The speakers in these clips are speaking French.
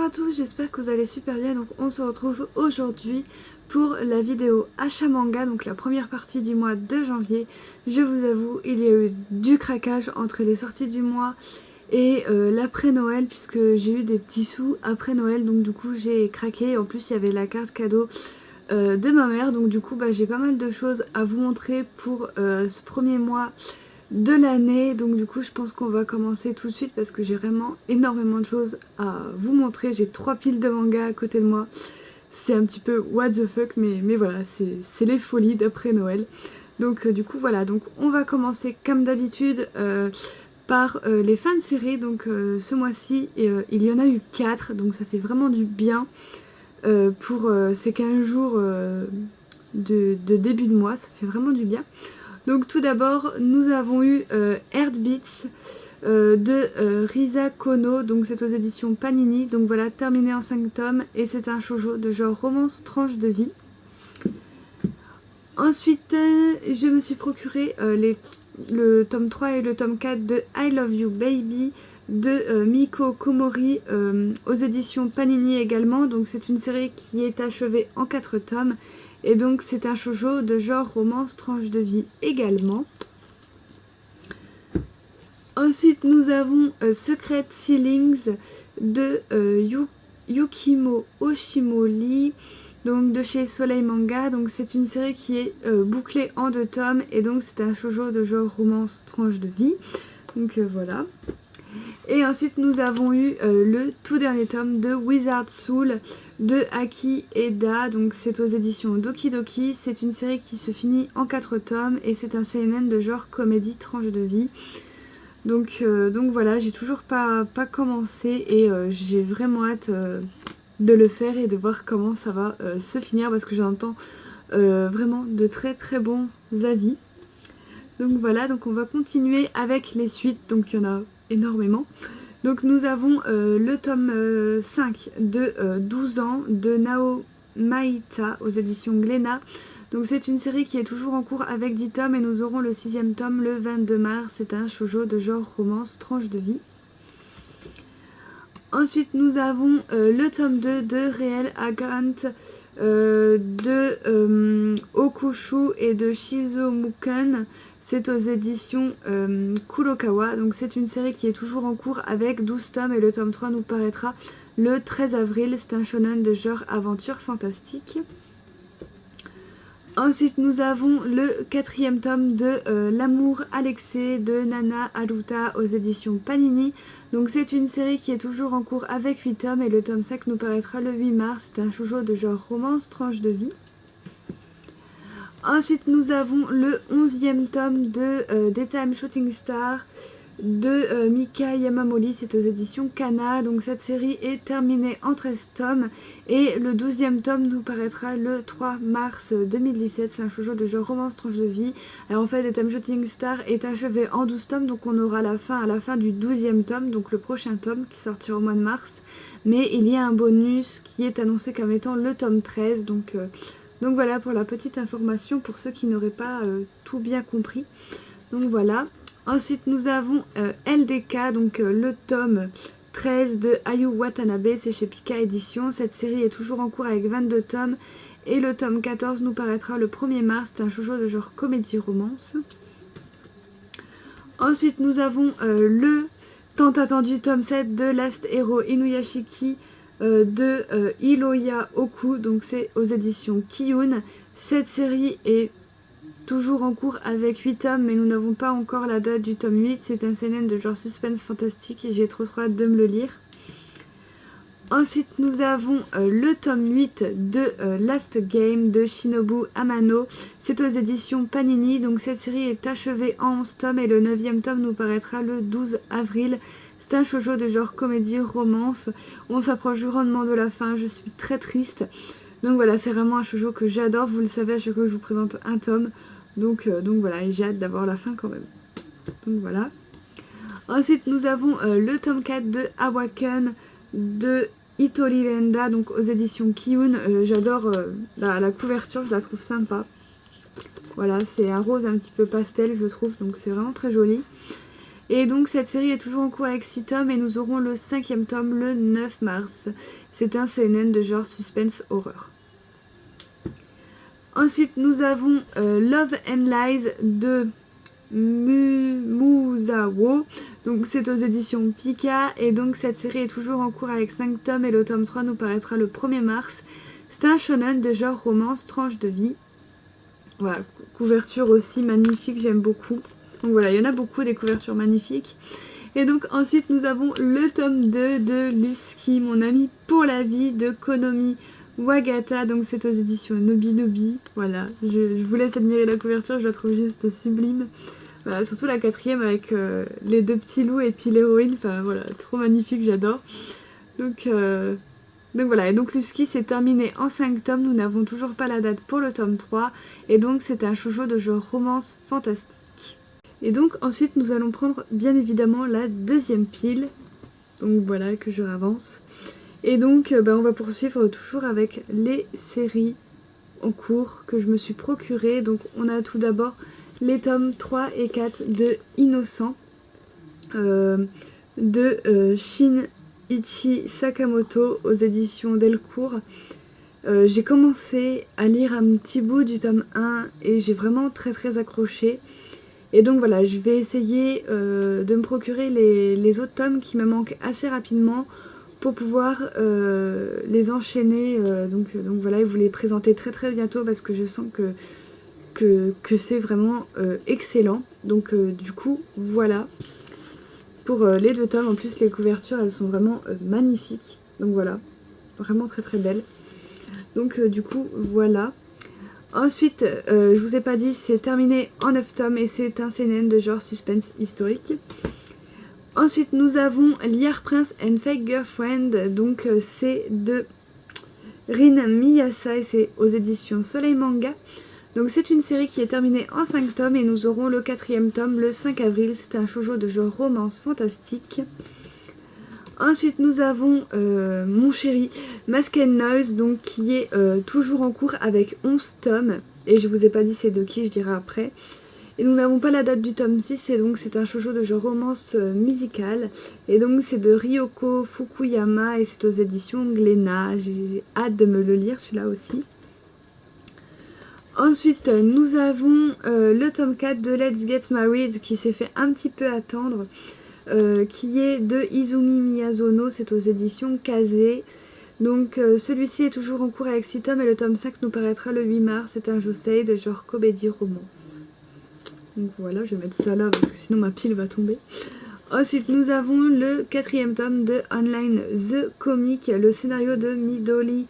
à tous, j'espère que vous allez super bien. Donc on se retrouve aujourd'hui pour la vidéo achat manga, donc la première partie du mois de janvier. Je vous avoue, il y a eu du craquage entre les sorties du mois et l'après-Noël, puisque j'ai eu des petits sous après Noël, donc du coup j'ai craqué. En plus il y avait la carte cadeau de ma mère, donc du coup j'ai pas mal de choses à vous montrer pour ce premier mois de l'année. Donc du coup je pense qu'on va commencer tout de suite parce que j'ai vraiment énormément de choses à vous montrer. J'ai 3 piles de manga à côté de moi, c'est un petit peu what the fuck, mais voilà, c'est les folies d'après Noël. Donc du coup voilà, donc on va commencer comme d'habitude par les fins de série. Donc ce mois-ci il y en a eu 4, donc ça fait vraiment du bien pour ces 15 jours de début de mois, ça fait vraiment du bien. Donc tout d'abord nous avons eu Heartbeats de Risa Kono, donc c'est aux éditions Panini, donc voilà, terminé en 5 tomes et c'est un shoujo de genre romance tranche de vie. Ensuite je me suis procuré le tome 3 et le tome 4 de I Love You Baby de Miko Komori aux éditions Panini également, donc c'est une série qui est achevée en 4 tomes et donc c'est un shoujo de genre romance tranche de vie également. Ensuite nous avons Secret Feelings de Yukimo Oshimori, donc de chez Soleil Manga. Donc c'est une série qui est bouclée en 2 tomes et donc c'est un shoujo de genre romance tranche de vie. Donc voilà. Et ensuite nous avons eu le tout dernier tome de Wizard Soul de Aki Eda, donc c'est aux éditions Doki Doki. C'est une série qui se finit en 4 tomes et c'est un seinen de genre comédie tranche de vie. Donc voilà, j'ai toujours pas commencé et j'ai vraiment hâte de le faire et de voir comment ça va se finir parce que j'entends vraiment de très très bons avis. Donc voilà, donc on va continuer avec les suites, donc il y en a énormément. Donc nous avons le tome 5 de 12 ans de Nao Maïta aux éditions Glénat. Donc c'est une série qui est toujours en cours avec 10 tomes et nous aurons le 6e tome le 22 mars. C'est un shoujo de genre romance tranche de vie. Ensuite nous avons le tome 2 de Réel Agant de Okushu et de Shizomuken. C'est aux éditions Kurokawa. Donc c'est une série qui est toujours en cours avec 12 tomes et le tome 3 nous paraîtra le 13 avril. C'est un shonen de genre aventure fantastique. Ensuite nous avons le 4e tome de L'amour Alexé de Nana Aruta aux éditions Panini. Donc c'est une série qui est toujours en cours avec 8 tomes et le tome 5 nous paraîtra le 8 mars. C'est un shoujo de genre romance tranche de vie. Ensuite nous avons le 11e tome de Daytime Shooting Star de Mika Yamamori, c'est aux éditions Kana. Donc cette série est terminée en 13 tomes et le 12e tome nous paraîtra le 3 mars 2017. C'est un shoujo de genre romance tranche de vie. Alors en fait Daytime Shooting Star est achevé en 12 tomes, donc on aura la fin à la fin du 12e tome, donc le prochain tome qui sortira au mois de mars. Mais il y a un bonus qui est annoncé comme étant le tome 13, donc voilà pour la petite information pour ceux qui n'auraient pas tout bien compris. Donc voilà. Ensuite nous avons LDK, donc le tome 13 de Ayu Watanabe, c'est chez Pika Édition. Cette série est toujours en cours avec 22 tomes et le tome 14 nous paraîtra le 1er mars. C'est un shoujo de genre comédie-romance. Ensuite nous avons le tant attendu tome 7 de Last Hero Inuyashiki de Hiloya Oku, donc c'est aux éditions Kiyun. Cette série est toujours en cours avec 8 tomes mais nous n'avons pas encore la date du tome 8. C'est un seinen de genre suspense fantastique et j'ai trop hâte de me le lire. Ensuite nous avons le tome 8 de Last Game de Shinobu Amano. C'est aux éditions Panini. Donc cette série est achevée en 11 tomes et le 9e tome nous paraîtra le 12 avril. C'est un shoujo de genre comédie romance. On s'approche grandement de la fin, je suis très triste. Donc voilà, c'est vraiment un shoujo que j'adore, vous le savez à chaque fois que je vous présente un tome. Donc voilà, et j'ai hâte d'avoir la fin quand même. Donc voilà. Ensuite nous avons le tome 4 de Awaken de Hitori Renda, donc aux éditions Kiyun. J'adore la couverture, je la trouve sympa. Voilà, c'est un rose un petit peu pastel je trouve, donc c'est vraiment très joli. Et donc cette série est toujours en cours avec 6 tomes et nous aurons le 5e tome le 9 mars. C'est un seinen de genre suspense horreur. Ensuite nous avons Love and Lies de Musawo, donc c'est aux éditions Pika et donc cette série est toujours en cours avec 5 tomes et le tome 3 nous paraîtra le 1er mars. C'est un shonen de genre romance, tranche de vie. Voilà, couverture aussi magnifique, j'aime beaucoup. Donc voilà, il y en a beaucoup des couvertures magnifiques. Et donc ensuite nous avons le tome 2 de Lusky, mon ami pour la vie de Konomi Wagata, donc c'est aux éditions Nobinobi. Voilà, je vous laisse admirer la couverture, je la trouve juste sublime. Voilà, surtout la 4e avec les 2 petits loups et puis l'héroïne, enfin voilà, trop magnifique, j'adore. Donc voilà, et donc Lusky s'est terminé en 5 tomes, nous n'avons toujours pas la date pour le tome 3, et donc c'est un shoujo de genre romance fantastique. Et donc ensuite nous allons prendre bien évidemment la 2e pile, donc voilà que je ravance. Et donc on va poursuivre toujours avec les séries en cours que je me suis procurées. Donc on a tout d'abord les tomes 3 et 4 de Innocent de Shinichi Sakamoto aux éditions Delcourt. J'ai commencé à lire un petit bout du tome 1 et j'ai vraiment très accroché. Et donc voilà, je vais essayer de me procurer les autres tomes qui me manquent assez rapidement pour pouvoir les enchaîner. Donc voilà, et vous les présenter très bientôt parce que je sens que c'est vraiment excellent. Donc du coup, voilà. Pour les 2 tomes, en plus les couvertures, elles sont vraiment magnifiques. Donc voilà, vraiment très belles. Donc du coup, voilà. Ensuite, je vous ai pas dit, c'est terminé en 9 tomes et c'est un seinen de genre suspense historique. Ensuite, nous avons Liar Prince and Fake Girlfriend, donc c'est de Rin Miyasa et c'est aux éditions Soleil Manga. Donc c'est une série qui est terminée en 5 tomes et nous aurons le 4e tome le 5 avril. C'est un shoujo de genre romance fantastique. Ensuite nous avons Mon Chéri Masked Noise, donc qui est toujours en cours avec 11 tomes. Et je vous ai pas dit c'est de qui, je dirai après. Et nous n'avons pas la date du tome 6 et donc c'est un shoujo de genre romance musicale. Et donc c'est de Ryoko Fukuyama et c'est aux éditions Glénat. J'ai hâte de me le lire celui-là aussi. Ensuite nous avons le tome 4 de Let's Get Married qui s'est fait un petit peu attendre. Qui est de Izumi Miyazono, c'est aux éditions Kazé. Donc celui-ci est toujours en cours avec 6 tomes et le tome 5 nous paraîtra le 8 mars. C'est un josei de genre comédie romance. Donc voilà, je vais mettre ça là parce que sinon ma pile va tomber. Ensuite nous avons le 4e tome de Online The Comic, le scénario de Midori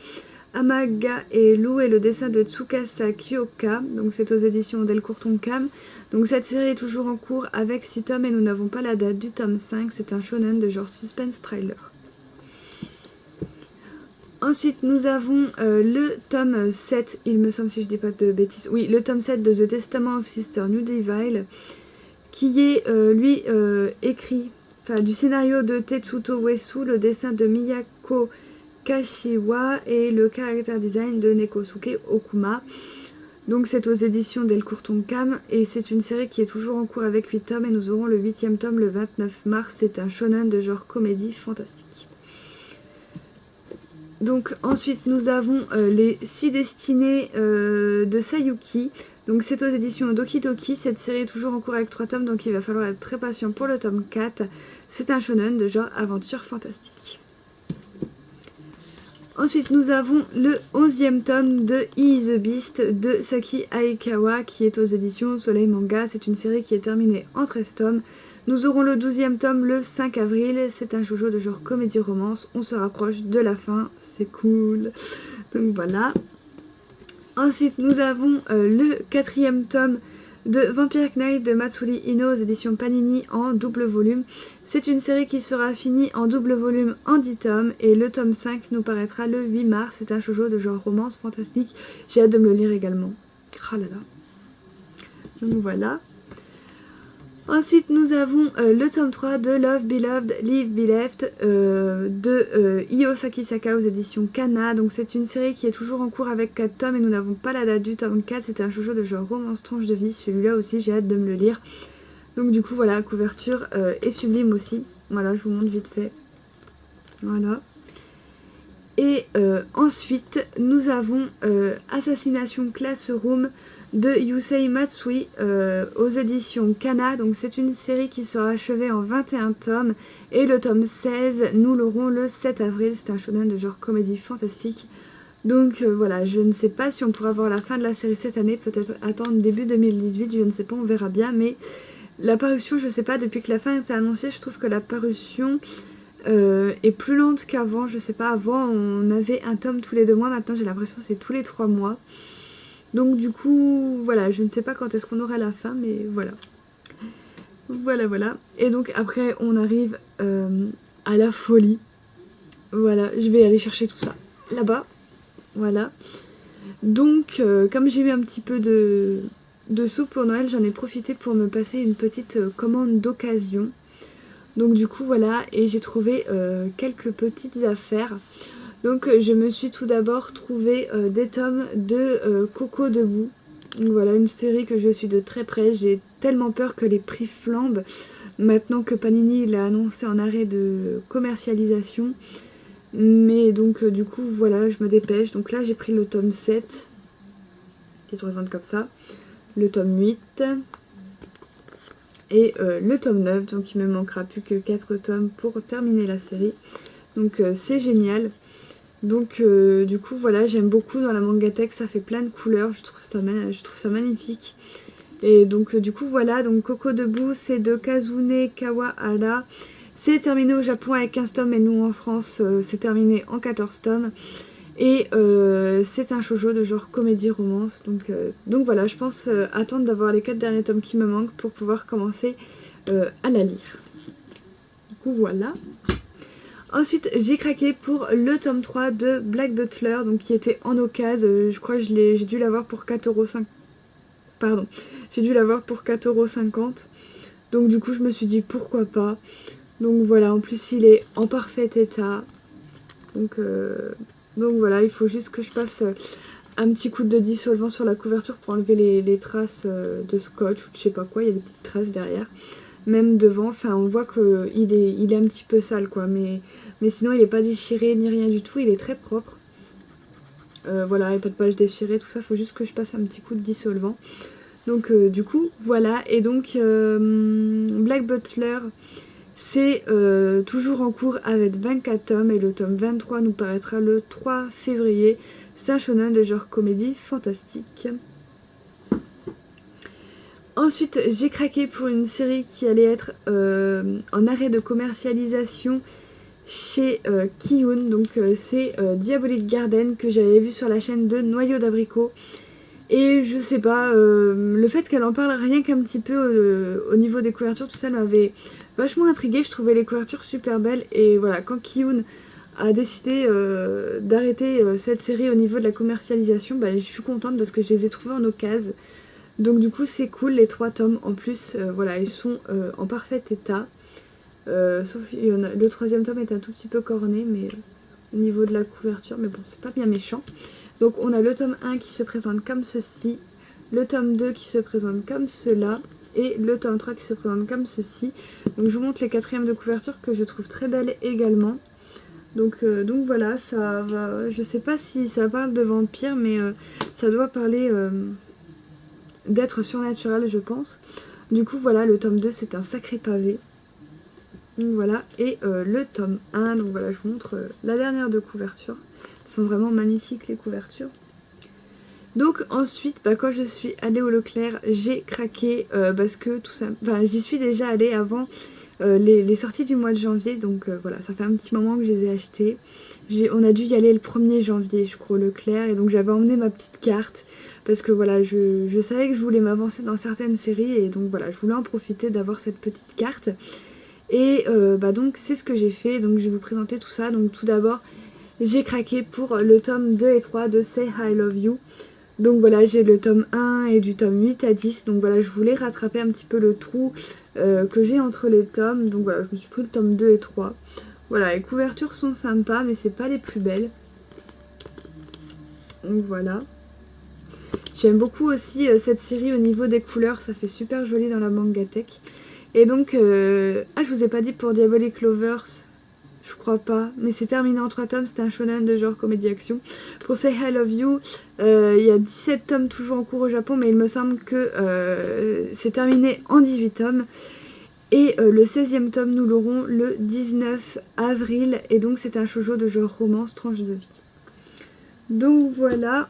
Amaga et Lou et le dessin de Tsukasa Kyoka. Donc c'est aux éditions Delcourt Tonkam. Donc cette série est toujours en cours avec 6 tomes et nous n'avons pas la date du tome 5. C'est un shonen de genre suspense thriller. Ensuite nous avons le tome 7, il me semble si je dis pas de bêtises. Oui, le tome 7 de The Testament of Sister Nudeville qui est lui écrit, enfin du scénario de Tetsuto Uesu, le dessin de Miyako Kashiwa et le character design de Nekosuke Okuma. Donc c'est aux éditions Delcourt Tonkam et c'est une série qui est toujours en cours avec 8 tomes et nous aurons le 8e tome le 29 mars. C'est un shonen de genre comédie fantastique. Donc ensuite nous avons les 6 destinées de Sayuki. Donc c'est aux éditions Doki Doki. Cette série est toujours en cours avec 3 tomes donc il va falloir être très patient pour le tome 4. C'est un shonen de genre aventure fantastique. Ensuite nous avons le 11e tome de Is the Beast de Saki Aikawa qui est aux éditions Soleil Manga. C'est une série qui est terminée en 13 tomes. Nous aurons le 12e tome le 5 avril. C'est un shoujo de genre comédie romance. On se rapproche de la fin, c'est cool. Donc voilà. Ensuite nous avons le 4e tome de Vampire Knight de Matsuri Ino aux éditions Panini en double volume. C'est une série qui sera finie en double volume en 10 tomes et le tome 5 nous paraîtra le 8 mars. C'est un shoujo de genre romance fantastique. J'ai hâte de me le lire également. Ah là là. Donc voilà. Ensuite nous avons le tome 3 de Love Beloved, Live Beloved de Io Sakisaka aux éditions Kana. Donc c'est une série qui est toujours en cours avec 4 tomes et nous n'avons pas la date du tome 4. C'est un shoujo de genre romance tranche de vie. Celui-là aussi j'ai hâte de me le lire. Donc du coup voilà, la couverture est sublime aussi. Voilà, je vous montre vite fait. Voilà. Et ensuite, nous avons Assassination Classroom de Yusei Matsui aux éditions Kana. Donc c'est une série qui sera achevée en 21 tomes. Et le tome 16, nous l'aurons le 7 avril. C'est un shonen de genre comédie fantastique. Donc voilà, je ne sais pas si on pourra voir la fin de la série cette année. Peut-être attendre début 2018, je ne sais pas, on verra bien. Mais la parution, je ne sais pas, depuis que la fin a été annoncée, je trouve que la parution... est plus lente qu'avant, je sais pas, avant on avait un tome tous les 2 mois, maintenant j'ai l'impression que c'est tous les 3 mois. Donc du coup, voilà, je ne sais pas quand est-ce qu'on aura la fin, mais voilà. Voilà. Et donc après on arrive à la folie. Voilà, je vais aller chercher tout ça là-bas. Voilà. Donc comme j'ai eu un petit peu de sous pour Noël, j'en ai profité pour me passer une petite commande d'occasion. Donc du coup voilà, et j'ai trouvé quelques petites affaires. Donc je me suis tout d'abord trouvé des tomes de Coco Debout. Donc voilà, une série que je suis de très près. J'ai tellement peur que les prix flambent maintenant que Panini l'a annoncé en arrêt de commercialisation. Mais donc du coup voilà, je me dépêche. Donc là j'ai pris le tome 7 qui se présente comme ça, le tome 8 et le tome 9, donc il me manquera plus que 4 tomes pour terminer la série. Donc c'est génial. Donc du coup voilà, j'aime beaucoup dans la Mangatech, ça fait plein de couleurs, je trouve ça magnifique. Et donc du coup voilà, donc Coco Debout c'est de Kazune Kawahara. C'est terminé au Japon avec 15 tomes et nous en France c'est terminé en 14 tomes. Et c'est un shoujo de genre comédie romance. Donc voilà, je pense attendre d'avoir les 4 derniers tomes qui me manquent pour pouvoir commencer à la lire. Du coup voilà. Ensuite j'ai craqué pour le tome 3 de Black Butler, donc qui était en occasion. Je crois que j'ai dû l'avoir pour 4,50€. Pardon, j'ai dû l'avoir pour 4,50€. Donc du coup je me suis dit pourquoi pas. Donc voilà, en plus il est en parfait état. Donc voilà, il faut juste que je passe un petit coup de dissolvant sur la couverture pour enlever les traces de scotch ou je sais pas quoi, il y a des petites traces derrière. Même devant, enfin on voit qu'il est un petit peu sale quoi, mais sinon il est pas déchiré ni rien du tout, il est très propre. Voilà, il n'y a pas de page déchirée, tout ça, faut juste que je passe un petit coup de dissolvant. Donc du coup, voilà, et donc Black Butler, c'est toujours en cours avec 24 tomes et le tome 23 nous paraîtra le 3 février. C'est un shonen de genre comédie fantastique. Ensuite, j'ai craqué pour une série qui allait être en arrêt de commercialisation chez Kiyun. Donc c'est Diabolic Garden que j'avais vu sur la chaîne de Noyau d'Abricot. Et je sais pas, le fait qu'elle en parle rien qu'un petit peu au niveau des couvertures, tout ça m'avait vachement intriguée. Je trouvais les couvertures super belles. Et voilà, quand Kiyun a décidé d'arrêter cette série au niveau de la commercialisation, bah, je suis contente parce que je les ai trouvées en occasion. Donc du coup c'est cool, les 3 tomes en plus, voilà, ils sont en parfait état. Sauf le 3e tome est un tout petit peu corné, mais au niveau de la couverture, mais bon, c'est pas bien méchant. Donc on a le tome 1 qui se présente comme ceci, le tome 2 qui se présente comme cela, et le tome 3 qui se présente comme ceci. Donc je vous montre les 4e de couverture que je trouve très belles également. Donc voilà, ça va. Je sais pas si ça parle de vampire, mais ça doit parler d'être surnaturel, je pense. Du coup voilà, le tome 2 c'est un sacré pavé. Donc voilà, et le tome 1, donc voilà, je vous montre la dernière de couverture. Elles sont vraiment magnifiques les couvertures. Donc ensuite, bah, quand je suis allée au Leclerc, j'ai craqué parce que tout ça... Enfin, j'y suis déjà allée avant les sorties du mois de janvier. Donc voilà, ça fait un petit moment que je les ai achetées. On a dû y aller le 1er janvier, je crois, au Leclerc. Et donc j'avais emmené ma petite carte. Parce que voilà, je savais que je voulais m'avancer dans certaines séries. Et donc voilà, je voulais en profiter d'avoir cette petite carte. Et bah donc c'est ce que j'ai fait. Donc je vais vous présenter tout ça. Donc tout d'abord, j'ai craqué pour le tome 2 et 3 de Say I Love You. Donc voilà, j'ai le tome 1 et du tome 8 à 10. Donc voilà, je voulais rattraper un petit peu le trou que j'ai entre les tomes. Donc voilà, je me suis pris le tome 2 et 3. Voilà, les couvertures sont sympas, mais c'est pas les plus belles. Donc voilà. J'aime beaucoup aussi cette série au niveau des couleurs. Ça fait super joli dans la Mangatech. Et donc, je vous ai pas dit pour Diabolic Lovers, je crois pas, mais c'est terminé en 3 tomes, c'était un shonen de genre comédie-action. Pour Say I Love You, il y a 17 tomes toujours en cours au Japon, mais il me semble que c'est terminé en 18 tomes. Et le 16e tome, nous l'aurons le 19 avril, et donc c'est un shoujo de genre romance, tranche de vie. Donc voilà.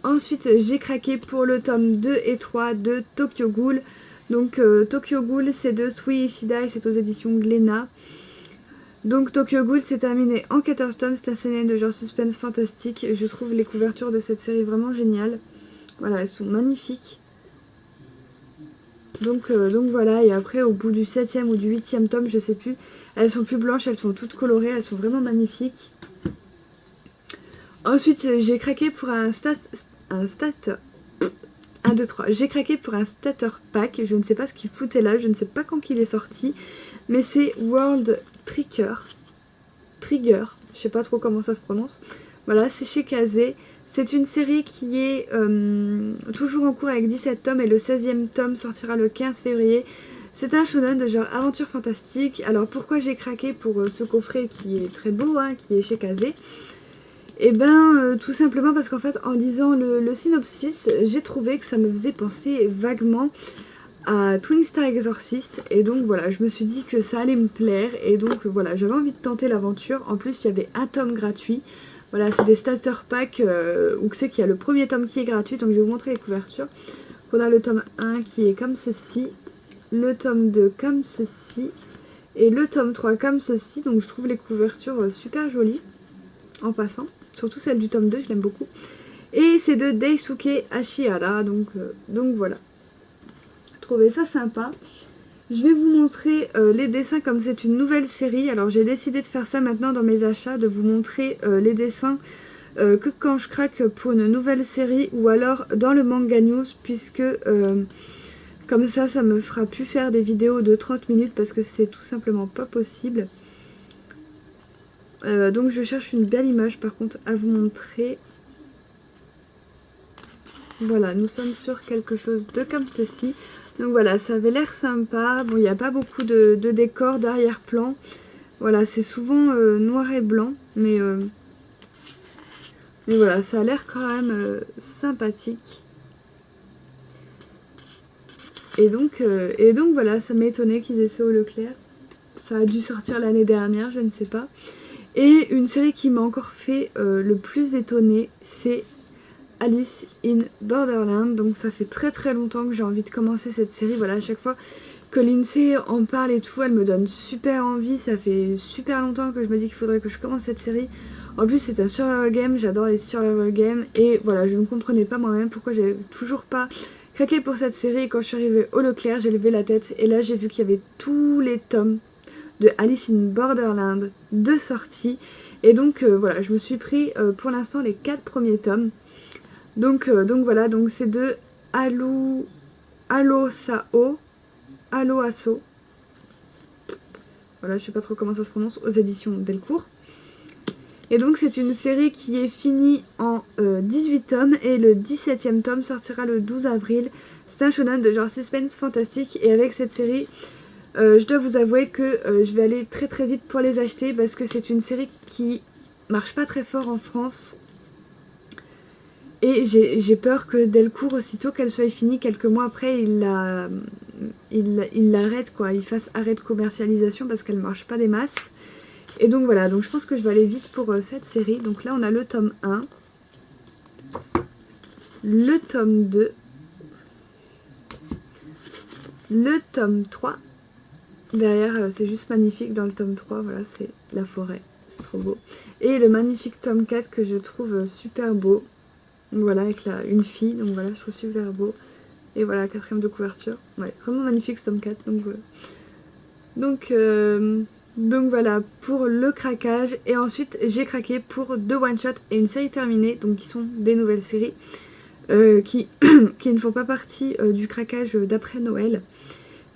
Ensuite, j'ai craqué pour le tome 2 et 3 de Tokyo Ghoul. Donc Tokyo Ghoul, c'est de Sui Ishida et c'est aux éditions Glénat. Donc Tokyo Ghoul, c'est terminé en 14 tomes, c'est un seinen de genre suspense fantastique. Je trouve les couvertures de cette série vraiment géniales. Voilà, elles sont magnifiques. Donc voilà, et après au bout du 7e ou du 8e tome, je sais plus, elles sont plus blanches, elles sont toutes colorées, elles sont vraiment magnifiques. Ensuite, j'ai craqué pour un j'ai craqué pour un starter pack, je ne sais pas ce qu'il foutait là, je ne sais pas quand il est sorti, mais c'est World Trigger, je sais pas trop comment ça se prononce. Voilà, c'est chez Kazé. C'est une série qui est toujours en cours avec 17 tomes et le 16e tome sortira le 15 février. C'est un shonen de genre aventure fantastique. Alors pourquoi j'ai craqué pour ce coffret qui est très beau, hein, qui est chez Kazé? Et ben tout simplement parce qu'en fait en lisant le synopsis, j'ai trouvé que ça me faisait penser vaguement à Twin Star Exorcist, et donc voilà, je me suis dit que ça allait me plaire, et donc voilà, j'avais envie de tenter l'aventure. En plus il y avait un tome gratuit, voilà, c'est des starter packs où c'est qu'il y a le premier tome qui est gratuit, donc je vais vous montrer les couvertures. On a le tome 1 qui est comme ceci, le tome 2 comme ceci, et le tome 3 comme ceci, donc je trouve les couvertures super jolies, en passant, surtout celle du tome 2, je l'aime beaucoup. Et c'est de Daisuke Ashihara, donc voilà. Trouvé ça sympa. Je vais vous montrer les dessins comme c'est une nouvelle série. Alors j'ai décidé de faire ça maintenant dans mes achats, de vous montrer les dessins que quand je craque pour une nouvelle série ou alors dans le manga news, puisque comme ça me fera plus faire des vidéos de 30 minutes parce que c'est tout simplement pas possible. Donc je cherche une belle image par contre à vous montrer. Voilà, nous sommes sur quelque chose de comme ceci. Donc voilà, ça avait l'air sympa. Bon, il n'y a pas beaucoup de décors d'arrière-plan. Voilà, c'est souvent noir et blanc. Mais voilà, ça a l'air quand même sympathique. Et donc voilà, ça m'a étonné qu'ils aient ça au Leclerc. Ça a dû sortir l'année dernière, je ne sais pas. Et une série qui m'a encore fait le plus étonner, c'est Alice in Borderland. Donc ça fait très très longtemps que j'ai envie de commencer cette série. Voilà, à chaque fois que Lindsay en parle et tout, elle me donne super envie. Ça fait super longtemps que je me dis qu'il faudrait que je commence cette série. En plus c'est un survival game, j'adore les survival games. Et voilà, je ne comprenais pas moi-même pourquoi j'avais toujours pas craqué pour cette série. Et quand je suis arrivée au Leclerc, j'ai levé la tête et là j'ai vu qu'il y avait tous les tomes de Alice in Borderland de sortie. Et donc voilà, je me suis pris pour l'instant les 4 premiers tomes. Donc voilà, donc c'est de Allo Asso. Voilà, je sais pas trop comment ça se prononce, aux éditions Delcourt. Et donc c'est une série qui est finie en 18 tomes et le 17e tome sortira le 12 avril. C'est un shonen de genre suspense fantastique et avec cette série, je dois vous avouer que je vais aller très très vite pour les acheter parce que c'est une série qui marche pas très fort en France. Et j'ai peur que Delcourt, aussitôt qu'elle soit finie, quelques mois après, il l'arrête, quoi. Il fasse arrêt de commercialisation parce qu'elle marche pas des masses. Et donc voilà, donc je pense que je vais aller vite pour cette série. Donc là, on a le tome 1, le tome 2, le tome 3. Derrière, c'est juste magnifique dans le tome 3, voilà, c'est la forêt, c'est trop beau. Et le magnifique tome 4 que je trouve super beau. Donc voilà, avec une fille, donc voilà, je trouve super beau. Et voilà, 4e de couverture. Ouais, vraiment magnifique ce tome 4. Donc voilà, pour le craquage. Et ensuite, j'ai craqué pour 2 one-shots et une série terminée, donc qui sont des nouvelles séries, qui ne font pas partie du craquage d'après Noël,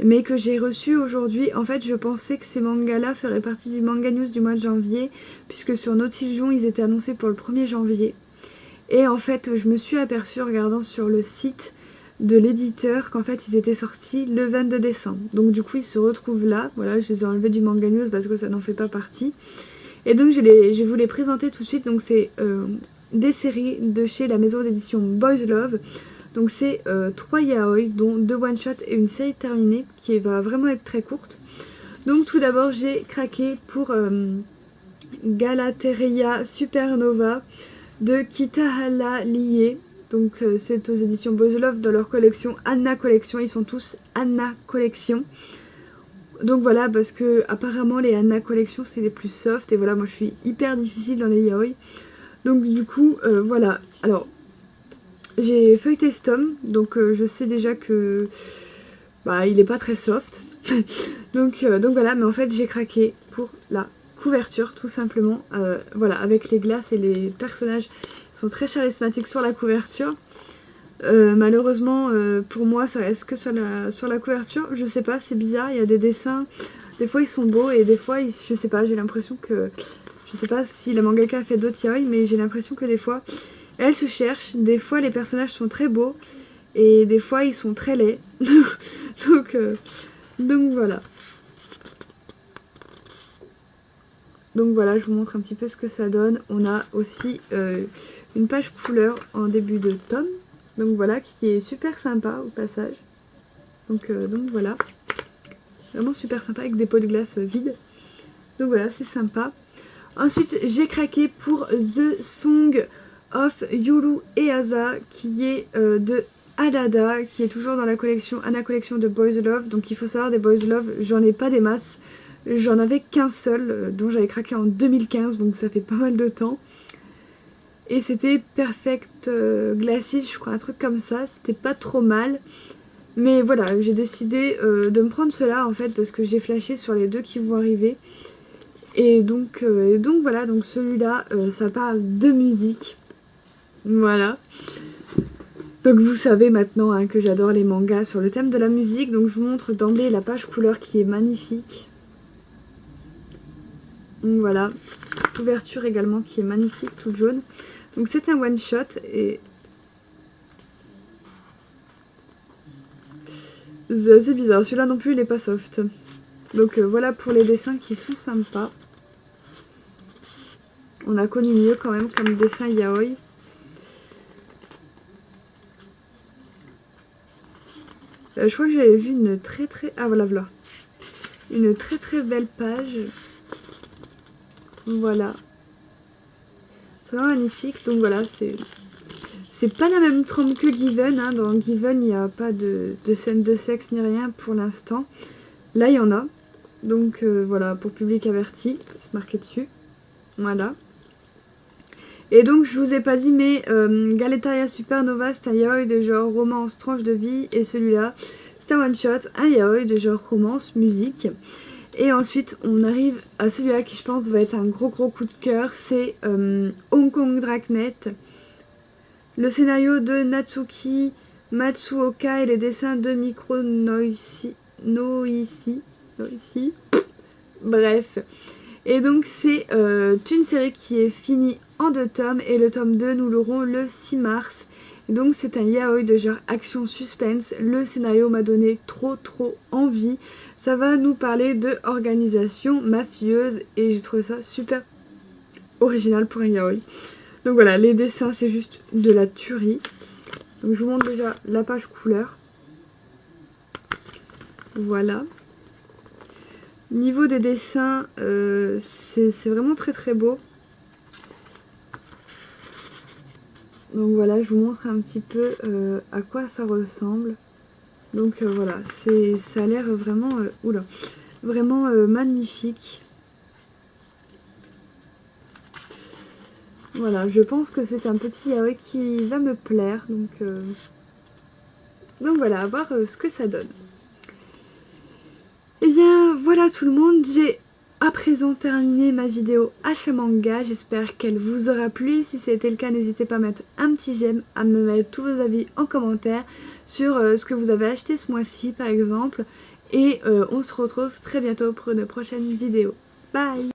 mais que j'ai reçu aujourd'hui. En fait, je pensais que ces mangas-là feraient partie du manga news du mois de janvier, puisque sur Notijon, ils étaient annoncés pour le 1er janvier. Et en fait, je me suis aperçue en regardant sur le site de l'éditeur qu'en fait ils étaient sortis le 22 décembre. Donc du coup ils se retrouvent là. Voilà, je les ai enlevés du Manga News parce que ça n'en fait pas partie. Et donc je vais vous les présenter tout de suite. Donc c'est des séries de chez la maison d'édition Boys Love. Donc c'est 3 yaoi, dont 2 one-shot et une série terminée qui va vraiment être très courte. Donc tout d'abord j'ai craqué pour Galateria Supernova de Kitahara Lie. Donc c'est aux éditions Boys Love dans leur collection Anna Collection. Ils sont tous Anna Collection. Donc voilà, parce que apparemment les Anna Collection c'est les plus soft. Et voilà, moi je suis hyper difficile dans les yaoi. Donc du coup, voilà. Alors, j'ai feuilleté ce tome. Donc je sais déjà que il est pas très soft. donc voilà, mais en fait j'ai craqué pour la couverture tout simplement. Voilà, avec les glaces et les personnages sont très charismatiques sur la couverture. Malheureusement pour moi ça reste que sur la couverture. Je sais pas, c'est bizarre, il y a des dessins, des fois ils sont beaux et des fois je sais pas, j'ai l'impression que, je sais pas si la mangaka a fait d'autres yaoi, mais j'ai l'impression que des fois elle se cherche, des fois les personnages sont très beaux et des fois ils sont très laids. donc voilà. Donc voilà, je vous montre un petit peu ce que ça donne. On a aussi une page couleur en début de tome. Donc voilà, qui est super sympa au passage. Donc voilà. Vraiment super sympa avec des pots de glace vides. Donc voilà, c'est sympa. Ensuite, j'ai craqué pour The Song of Yuru Easa, qui est de Alada, qui est toujours dans la collection Anna Collection de Boys Love. Donc il faut savoir, des Boys Love, j'en ai pas des masses. J'en avais qu'un seul, dont j'avais craqué en 2015, donc ça fait pas mal de temps. Et c'était Perfect Glasses, je crois, un truc comme ça. C'était pas trop mal. Mais voilà, j'ai décidé de me prendre cela en fait, parce que j'ai flashé sur les deux qui vont arriver. Et donc voilà, donc celui-là, ça parle de musique. Voilà. Donc vous savez maintenant hein, que j'adore les mangas sur le thème de la musique. Donc je vous montre d'emblée la page couleur qui est magnifique. Donc voilà, couverture également qui est magnifique, toute jaune. Donc c'est un one shot et c'est bizarre, celui-là non plus il est pas soft. Donc voilà pour les dessins qui sont sympas. On a connu mieux quand même comme dessin yaoi. Je crois que j'avais vu une très très... Ah voilà, voilà. Une très très belle page. Voilà. C'est vraiment magnifique. Donc voilà, c'est pas la même trempe que Given. Hein. Dans Given, il n'y a pas de scène de sexe ni rien pour l'instant. Là, il y en a. Donc voilà, pour public averti. C'est marqué dessus. Voilà. Et donc, je vous ai pas dit, mais Galateria Supernova, c'est un yaoi de genre romance, tranche de vie. Et celui-là, c'est un one-shot, un yaoi de genre romance, musique. Et ensuite, on arrive à celui-là qui, je pense, va être un gros coup de cœur. C'est Hong Kong Dragnet. Le scénario de Natsuki Matsuoka et les dessins de Micro Noisy. Bref. Et donc, c'est une série qui est finie en 2 tomes. Et le tome 2, nous l'aurons le 6 mars. Et donc, c'est un yaoi de genre action suspense. Le scénario m'a donné trop envie. Ça va nous parler de organisation mafieuse et j'ai trouvé ça super original pour un yaoi. Donc voilà, les dessins c'est juste de la tuerie. Donc je vous montre déjà la page couleur. Voilà. Niveau des dessins, c'est vraiment très beau. Donc voilà, je vous montre un petit peu à quoi ça ressemble. Donc voilà, ça a l'air vraiment, vraiment magnifique. Voilà, je pense que c'est un petit yaoi qui va me plaire. Donc voilà, à voir ce que ça donne. Et bien voilà tout le monde, j'ai à présent terminé ma vidéo achat manga. J'espère qu'elle vous aura plu. Si c'était le cas, n'hésitez pas à mettre un petit j'aime, à me mettre tous vos avis en commentaire sur ce que vous avez acheté ce mois-ci par exemple. Et on se retrouve très bientôt pour une prochaine vidéo. Bye!